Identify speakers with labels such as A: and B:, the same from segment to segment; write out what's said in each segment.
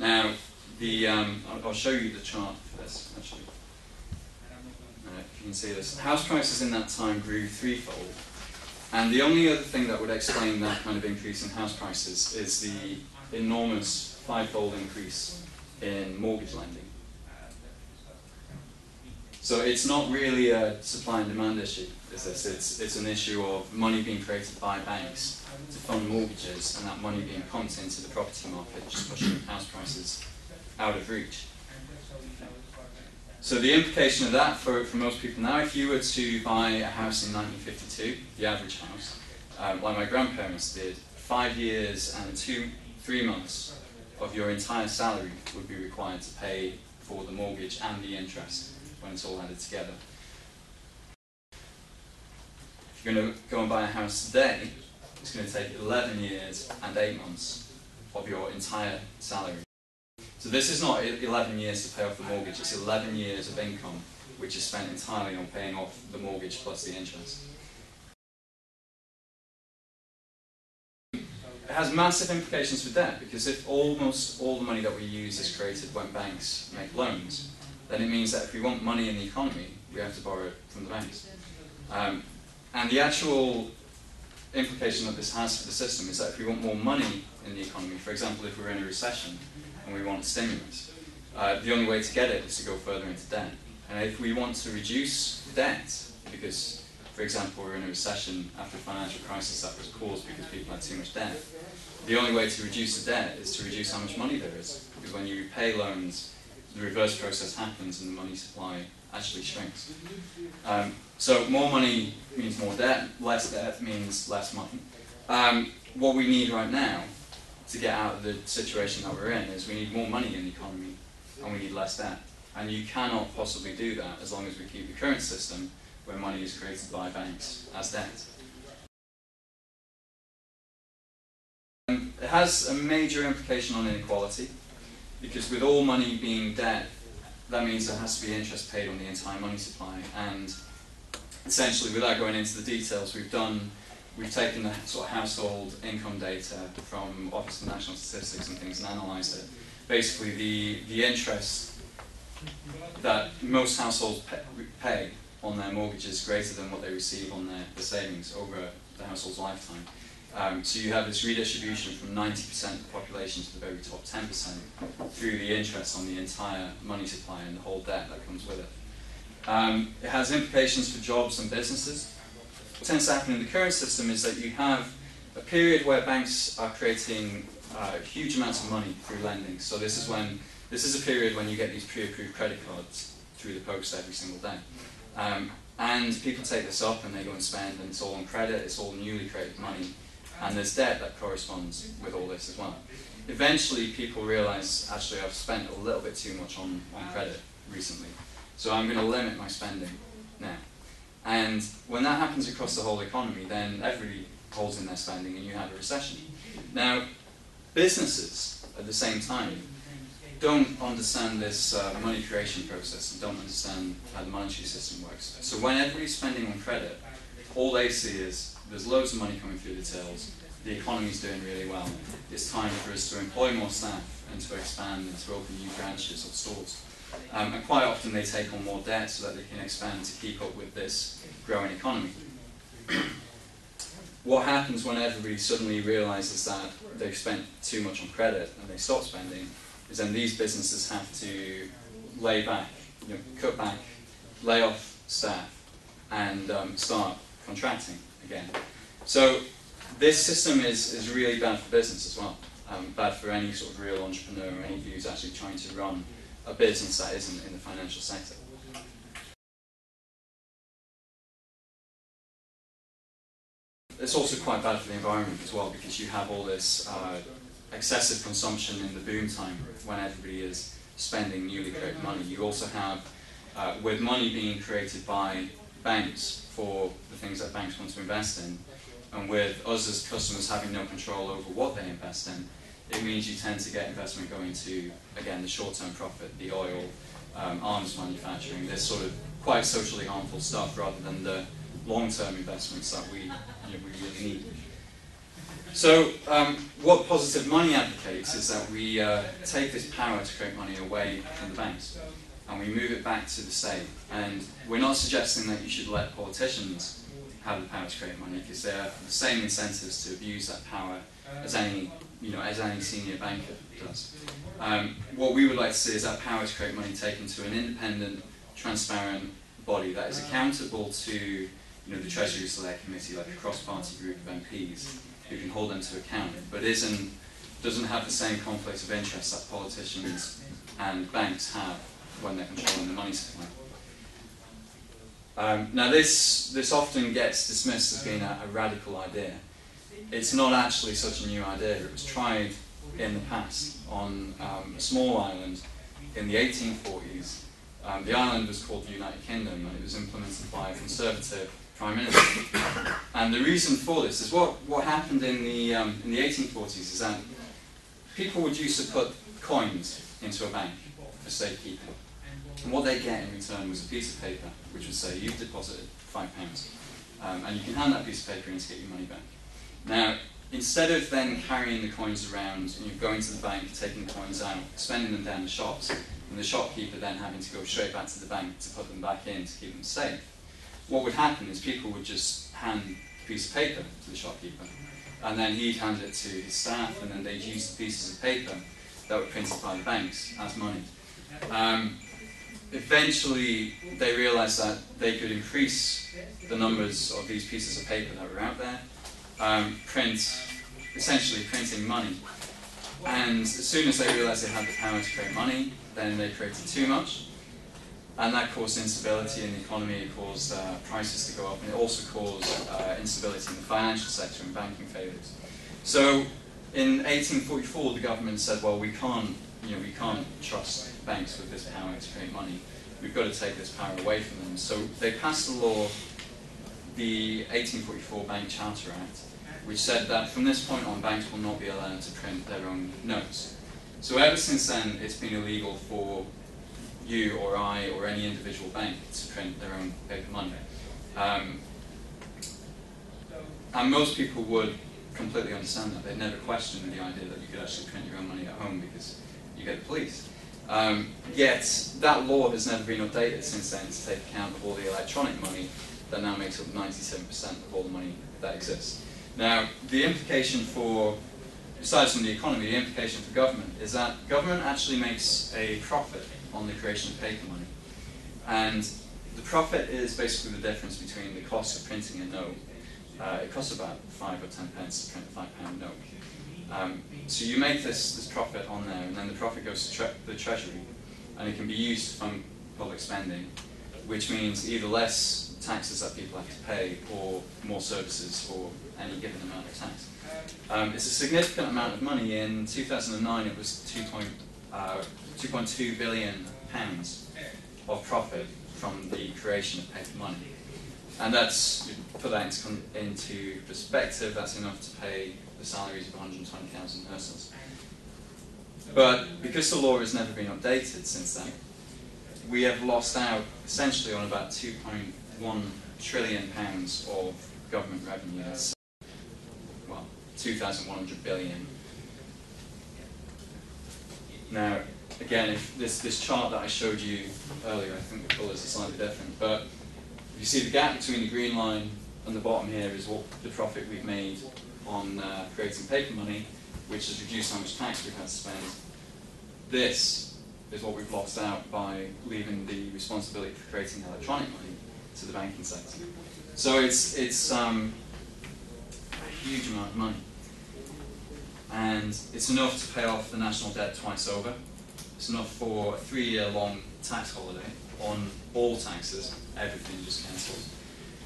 A: Now, I'll show you the chart for this, actually. If you can see this. House prices in that time grew threefold. And the only other thing that would explain that kind of increase in house prices is the enormous fivefold increase in mortgage lending. So it's not really a supply and demand issue, is this? It's an issue of money being created by banks to fund mortgages, and that money being pumped into the property market, just pushing house prices out of reach. So the implication of that for most people now, if you were to buy a house in 1952, the average house, like my grandparents did, 5 years and 3 months of your entire salary would be required to pay for the mortgage and the interest when it's all added together. If you're going to go and buy a house today, it's going to take 11 years and 8 months of your entire salary. So this is not 11 years to pay off the mortgage, it's 11 years of income which is spent entirely on paying off the mortgage plus the interest. It has massive implications for debt, because if almost all the money that we use is created when banks make loans, then it means that if we want money in the economy, we have to borrow it from the banks. And the actual implication that this has for the system is that if we want more money in the economy, for example, if we're in a recession and we want stimulus, the only way to get it is to go further into debt. And if we want to reduce debt, because, for example, we're in a recession after a financial crisis that was caused because people had too much debt, the only way to reduce the debt is to reduce how much money there is. Because when you repay loans, the reverse process happens and the money supply actually shrinks. So more money means more debt, less debt means less money. What we need right now to get out of the situation that we're in is we need more money in the economy and we need less debt. And you cannot possibly do that as long as we keep the current system where money is created by banks as debt. It has a major implication on inequality, because with all money being debt, that means there has to be interest paid on the entire money supply. And essentially, without going into the details, we've taken the sort of household income data from Office of National Statistics and things and analysed it. Basically, the interest that most households pay on their mortgages is greater than what they receive on their savings over the household's lifetime. So you have this redistribution from 90% of the population to the very top 10% through the interest on the entire money supply and the whole debt that comes with it. It has implications for jobs and businesses. What tends to happen in the current system is that you have a period where banks are creating huge amounts of money through lending. So this is a period when you get these pre-approved credit cards through the post every single day. And people take this up and they go and spend, and it's all on credit, it's all newly created money. And there's debt that corresponds with all this as well. Eventually people realise, actually I've spent a little bit too much on credit recently, so I'm going to limit my spending now. And when that happens across the whole economy, then everybody holds in their spending and you have a recession. Now, businesses at the same time don't understand this money creation process and don't understand how the monetary system works. So when everybody's spending on credit, all they see is there's loads of money coming through the tills, the economy's doing really well, it's time for us to employ more staff and to expand and to open new branches or stores. And quite often they take on more debt so that they can expand to keep up with this growing economy. What happens when everybody suddenly realises that they've spent too much on credit and they stop spending is then these businesses have to lay back, cut back, lay off staff and start contracting again. So this system is really bad for business as well, bad for any sort of real entrepreneur or anybody who's actually trying to run a business that isn't in the financial sector. It's also quite bad for the environment as well, because you have all this excessive consumption in the boom time when everybody is spending newly created money. You also have, with money being created by banks for the things that banks want to invest in, and with us as customers having no control over what they invest in, it means you tend to get investment going to, again, the short-term profit, the oil, arms manufacturing, this sort of quite socially harmful stuff, rather than the long-term investments that we really need. So what positive money advocates is that we take this power to create money away from the banks and we move it back to the state. And we're not suggesting that you should let politicians have the power to create money, because they have the same incentives to abuse that power as any senior banker does. What we would like to see is that power to create money taken to an independent, transparent body that is accountable to the Treasury Select Committee, like a cross-party group of MPs who can hold them to account, but doesn't have the same conflict of interest that politicians and banks have when they're controlling the money supply. Now this often gets dismissed as being a radical idea. It's not actually such a new idea. It was tried in the past on a small island in the 1840s. The island was called the United Kingdom, and it was implemented by a Conservative Prime Minister. And the reason for this is what happened in the 1840s is that people would used to put coins into a bank for safekeeping. And what they get in return was a piece of paper which would say, you've deposited £5, and you can hand that piece of paper in to get your money back. Now, instead of then carrying the coins around and going to the bank, taking the coins out, spending them down the shops, and the shopkeeper then having to go straight back to the bank to put them back in to keep them safe, what would happen is people would just hand a piece of paper to the shopkeeper, and then he'd hand it to his staff, and then they'd use the pieces of paper that were printed by the banks as money. Eventually, they realised that they could increase the numbers of these pieces of paper that were out there, essentially printing money. And as soon as they realised they had the power to create money, then they created too much. And that caused instability in the economy, it caused prices to go up, and it also caused instability in the financial sector and banking failures. So in 1844, the government said, well, we can't trust banks with this power to create money. We've got to take this power away from them. So they passed a law, the 1844 Bank Charter Act, which said that from this point on, banks will not be allowed to print their own notes. So ever since then, it's been illegal for you or I or any individual bank to print their own paper money. And most people would completely understand that. They'd never question the idea that you could actually print your own money at home because you get the police. Yet that law has never been updated since then to take account of all the electronic money that now makes up 97% of all the money that exists. Now, the implication for, besides from the economy, the implication for government is that government actually makes a profit on the creation of paper money. And the profit is basically the difference between the cost of printing a note. It costs about 5 or 10 pence to print a £5 note. So you make this profit on there, and then the profit goes to the Treasury, and it can be used to fund public spending, which means either less taxes that people have to pay or more services for any given amount of tax. It's a significant amount of money. In 2009 it was 2.2 billion pounds of profit from the creation of paper money. And that's, put that into perspective, that's enough to pay the salaries of 120,000 nurses. But because the law has never been updated since then, we have lost out essentially on about 2.1 trillion pounds of government revenue. That's, well, 2,100 billion. Now, again, if this chart that I showed you earlier, I think the colours are slightly different, but if you see the gap between the green line and the bottom here is what the profit we've made on creating paper money, which has reduced how much tax we've had to spend. This is what we've lost out by leaving the responsibility for creating electronic money to the banking sector. So it's a huge amount of money. And it's enough to pay off the national debt twice over. It's enough for a 3-year-long tax holiday on all taxes, everything just cancelled.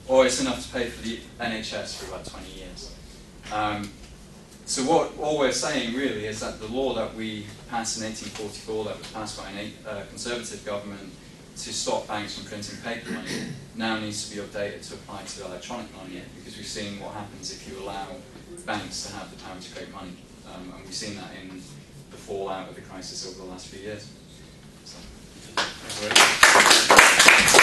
A: Or it's enough to pay for the NHS for about 20 years. So all we're saying really is that the law that we passed in 1844, that was passed by a Conservative government to stop banks from printing paper money, now needs to be updated to apply to electronic money, because we've seen what happens if you allow banks to have the power to create money. And we've seen that in the fallout of the crisis over the last few years. So, thank you very much.